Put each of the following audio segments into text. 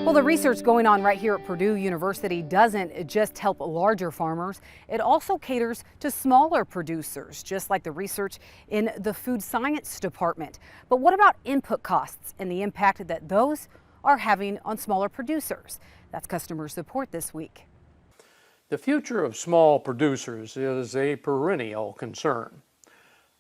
Well, the research going on right here at Purdue University doesn't just help larger farmers. It also caters to smaller producers, just like the research in the food science department. But what about input costs and the impact that those are having on smaller producers? That's customer support this week. The future of small producers is a perennial concern.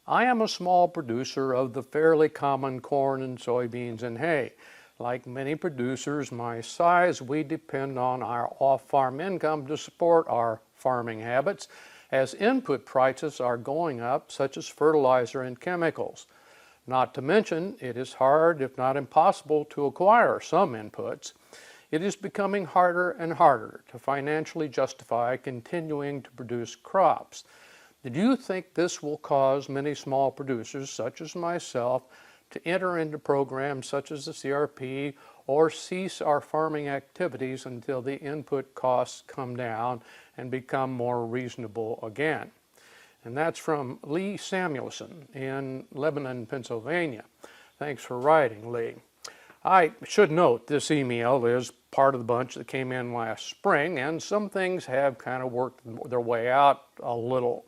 I am a small producer of the fairly common corn and soybeans and hay. Like many producers my size, we depend on our off-farm income to support our farming habits, as input prices are going up, such as fertilizer and chemicals. Not to mention, it is hard, if not impossible, to acquire some inputs. It is becoming harder and harder to financially justify continuing to produce crops. Do you think this will cause many small producers, such as myself, to enter into programs such as the CRP or cease our farming activities until the input costs come down and become more reasonable again? And that's from Lee Samuelson in Lebanon, Pennsylvania. Thanks for writing, Lee. I should note this email is part of the bunch that came in last spring, and some things have kind of worked their way out a little.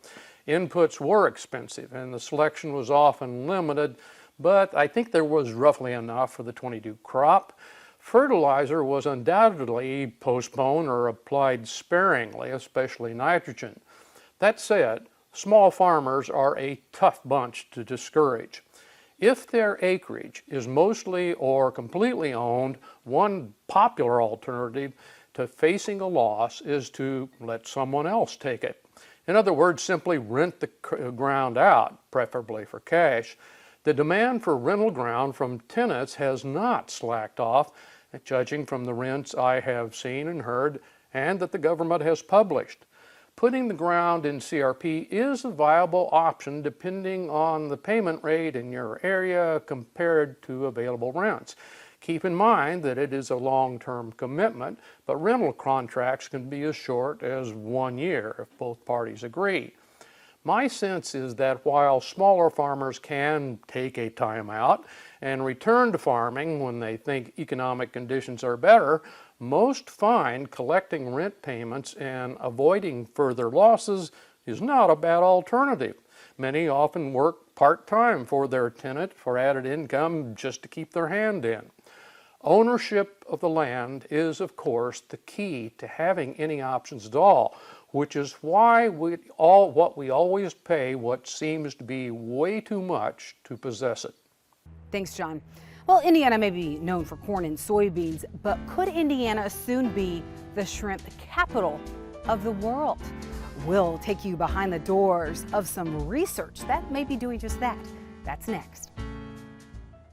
Inputs were expensive and the selection was often limited, but I think there was roughly enough for the 22 crop. Fertilizer was undoubtedly postponed or applied sparingly, especially nitrogen. That said, small farmers are a tough bunch to discourage. If their acreage is mostly or completely owned, one popular alternative to facing a loss is to let someone else take it. In other words, simply rent the ground out, preferably for cash. The demand for rental ground from tenants has not slacked off, judging from the rents I have seen and heard and that the government has published. Putting the ground in CRP is a viable option depending on the payment rate in your area compared to available rents. Keep in mind that it is a long-term commitment, but rental contracts can be as short as 1 year if both parties agree. My sense is that while smaller farmers can take a time out and return to farming when they think economic conditions are better, most find collecting rent payments and avoiding further losses is not a bad alternative. Many often work part-time for their tenant for added income just to keep their hand in. Ownership of the land is, of course, the key to having any options at all, which is why we always pay what seems to be way too much to possess it. Thanks, John. Well, Indiana may be known for corn and soybeans, but could Indiana soon be the shrimp capital of the world? We'll take you behind the doors of some research that may be doing just that. That's next.